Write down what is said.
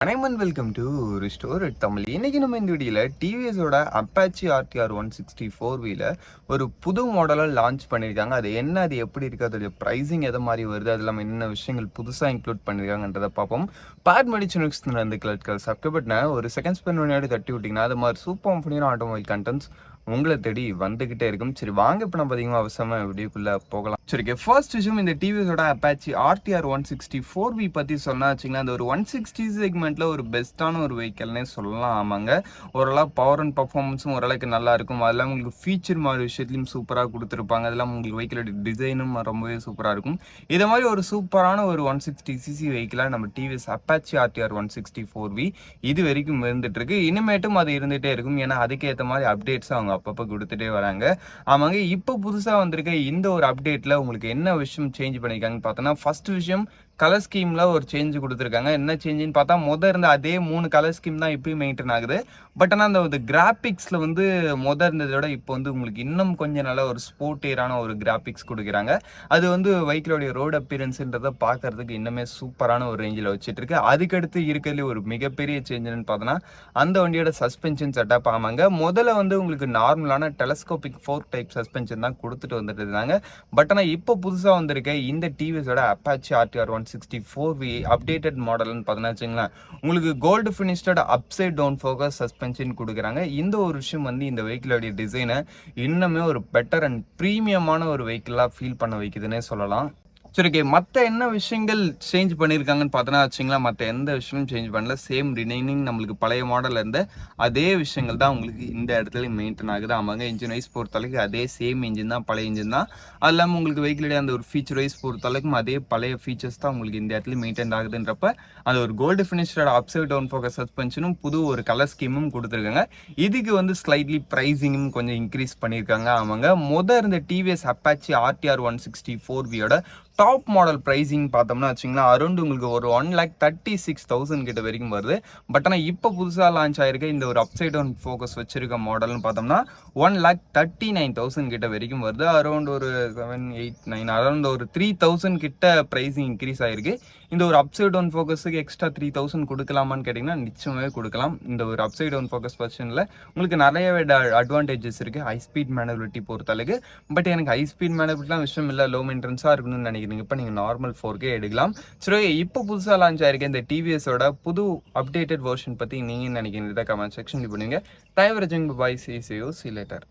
அனைவன் welcome to restore Tamil. இன்னைக்கு நம்ம இந்த வீடியோவில் டிவிஎஸோட அப்பாச்சி ஆர்டிஆர் 164 ஒரு புது மாடலை லான்ச் பண்ணியிருக்காங்க. அது என்ன, அது எப்படி இருக்குது, அதோடைய ப்ரைஸிங் எதை மாதிரி வருது, அது இல்லாமல் என்னென்ன விஷயங்கள் புதுசாக இன்க்ளூட் பண்ணியிருக்காங்கன்றதை பார்ப்போம். பேட் மெடிச்சனுக்ஸ் வந்து கிளட் சப்ஸ்கிரைப் பண்ண ஒரு செகண்ட் ஸ்பெண்ட் விளையாடி தட்டி விட்டிங்கன்னா அது மாதிரி சூப்பர் கம்பெனியான ஆட்டோமொபைல் கண்டென்ட்ஸ் உங்களை தேடி வந்துகிட்டே இருக்கும். சரி வாங்க இப்போ நம்ம அதிகமாக அவசரமாக வீடியோக்குள்ளே போகலாம். சரி ஃபர்ஸ்ட் விஷயம், இந்த டிவிஎஸோட அப்பாச்சி ஆர்டிஆர் 164 பற்றி சொன்னா வச்சிங்கன்னா அந்த ஒரு 160 செக்மெண்ட்டில் ஒரு பெஸ்ட்டான ஒரு வெஹிக்கல்னே சொல்லலாம். ஆமாங்க, ஓரளவு பவர் அண்ட் பர்ஃபார்மன்ஸும் ஓரளவுக்கு நல்லா இருக்கும். அதெல்லாம் உங்களுக்கு ஃபீச்சர் மாதிரி விஷயத்துலையும் சூப்பராக கொடுத்துருப்பாங்க. அதெல்லாம் உங்களுக்கு வெஹிக்கிளோட டிசைனும் ரொம்பவே சூப்பராக இருக்கும். இதை மாதிரி ஒரு சூப்பரான ஒரு 160cc வெஹிக்கிளாக நம்ம டிவிஎஸ் அப்பாச்சி ஆர்டிஆர் 164 இது வரைக்கும் இருந்துட்டு இருக்கு. இனிமேட்டும் அது இருந்துகிட்டே இருக்கும். ஏன்னா அதுக்கேற்ற மாதிரி அப்டேட்ஸ் அவங்க அப்பப்போ கொடுத்துட்டே வராங்க. ஆமாங்க, இப்போ புதுசாக வந்திருக்க இந்த ஒரு அப்டேட்டில் உங்களுக்கு என்ன விஷயம் சேஞ்ச் பண்ணியிருக்காங்கன்னு பார்த்தோன்னா, ஃபர்ஸ்ட் விஷயம் கலர் ஸ்கீமில் ஒரு சேஞ்ச் கொடுத்துருக்காங்க. என்ன சேஞ்சுன்னு பார்த்தா இருந்த அதே 3 கலர் ஸ்கீம் தான் இப்பயும் மெயின்டைன் ஆகுது. பட் ஆனால் அந்த கிராபிக்ஸில் இருந்ததோட இப்போ உங்களுக்கு இன்னும் கொஞ்சம் நல்ல ஒரு ஸ்போர்ட்டியரான ஒரு கிராபிக்ஸ் கொடுக்குறாங்க. அது வெஹிக்கிளோடைய ரோடு அப்பியரன்ஸ்ன்றதை பார்க்கறதுக்கு இன்னுமே சூப்பரான ஒரு ரேஞ்சில் வச்சுட்டு இருக்கு. அதுக்கடுத்து இருக்கிறதுல ஒரு மிகப்பெரிய சேஞ்சுன்னு பார்த்தோன்னா அந்த வண்டியோட சஸ்பென்ஷன் செட்டப். ஆமாங்க, முதல்ல உங்களுக்கு நார்மலான டெலஸ்கோபிக் 4 டைப் சஸ்பென்ஷன் தான் கொடுத்துட்டு வந்துட்டு இருந்தாங்க. பட் ஆனால் இப்போ புதுசாக வந்திருக்க இந்த டிவிஎஸோட அப்பாச்சி ஆர்டிஆர் 164 அப்டேட்டட் மாடல்னு பார்த்தீங்கன்னா வச்சுங்களேன், உங்களுக்கு gold finished upside down forks suspension கொடுக்குறாங்க. இந்த ஒரு விஷயம் இந்த வெஹிக்கிளோடைய டிசைனை இன்னுமே ஒரு பெட்டர் அண்ட் ப்ரீமியமான ஒரு வெஹிக்கிளாக ஃபீல் பண்ண வைக்குதுன்னே சொல்லலாம். சரி மற்ற என்ன விஷயங்கள் சேஞ்ச் பண்ணியிருக்காங்கன்னு பார்த்தோன்னா வச்சிங்களேன், மற்ற எந்த விஷயமும் சேஞ்ச் பண்ணல. சேம் ரிமைனிங் நம்மளுக்கு பழைய மாடலில் இருந்த அதே விஷயங்கள் தான் உங்களுக்கு இந்த இடத்துல மெயின்டைன் ஆகுது. ஆமாங்க, இன்ஜின் வைஸ் பொறுத்தளவுக்கு அதே சேம் இன்ஜின் தான், பழைய இன்ஜின் தான். அது இல்லாமல் உங்களுக்கு வெஹிக்கிளுடைய அந்த ஒரு ஃபீச்சர் வைஸ் பொறுத்தளவுக்கும் அதே பழைய ஃபீச்சர்ஸ் தான் உங்களுக்கு இந்த இடத்துல மெயின்டைன் ஆகுதுன்றப்ப அந்த ஒரு கோல்டு ஃபினிஷ்டோட அப்சைட் டவுன் ஃபோக்கஸ் சஸ்பென்ஷனும் புது ஒரு கலர் ஸ்கீமும் கொடுத்துருக்காங்க. இதுக்கு ஸ்லைட்லி ப்ரைஸிங்கும் கொஞ்சம் இன்க்ரீஸ் பண்ணியிருக்காங்க. ஆமாங்க, இருந்த TVS Apache RTR 164 top model pricing பார்த்தோம்னா வச்சிங்கன்னா அரௌண்ட் உங்களுக்கு ஒரு 1,36,000 கிட்ட வரைக்கும் வருது. பட் ஆனால் இப்போ புதுசாக லான்ச் ஆகிருக்க இந்த ஒரு அப்சைட் டவுன் ஃபோக்கஸ் வச்சிருக்க மாடல்னு பார்த்தோம்னா 1,39,000 கிட்ட வரைக்கும் வருது. அரௌண்ட் ஒரு 7, 8, 9 அரௌண்ட் ஒரு 3,000 கிட்ட ப்ரைஸிங் இன்க்ரீஸ் ஆகிருக்கு. இந்த ஒரு அப்சைட் டவுன் ஃபோக்கஸுக்கு எக்ஸ்ட்ரா 3,000 கொடுக்கலாமான்னு கேட்டிங்கன்னா நிச்சயமாகவே கொடுக்கலாம். இந்த ஒரு அப்சைட் டவுன் ஃபோக்கஸ் வெர்ஷனில் உங்களுக்கு நிறையவே அட்வான்டேஜஸ் இருக்குது ஹை ஸ்பீட் மேனபிலிட்டி பொறுத்தளவுக்கு. பட் எனக்கு ஹை ஸ்பீட் மேனபிலிட்டிலாம் விஷயம் இல்லை, லோ மெயின்டெனன்ஸாக இருக்கணும்னு நினைக்கிறேன். இப்போ நீங்கள் நார்மல் 4K எடுக்கலாம். சரி, இப்போ புதுசாக லான்ச் ஆயிருக்க இந்த டிவிஎஸோட புது அப்டேட்டட் வெர்ஷன் பற்றி நீங்கள் நினைக்கிறீங்க கமெண்ட் செக்ஷன் பண்ணுவீங்க. டைவரஜிங் பாய், சி யூ சி லேட்டர்.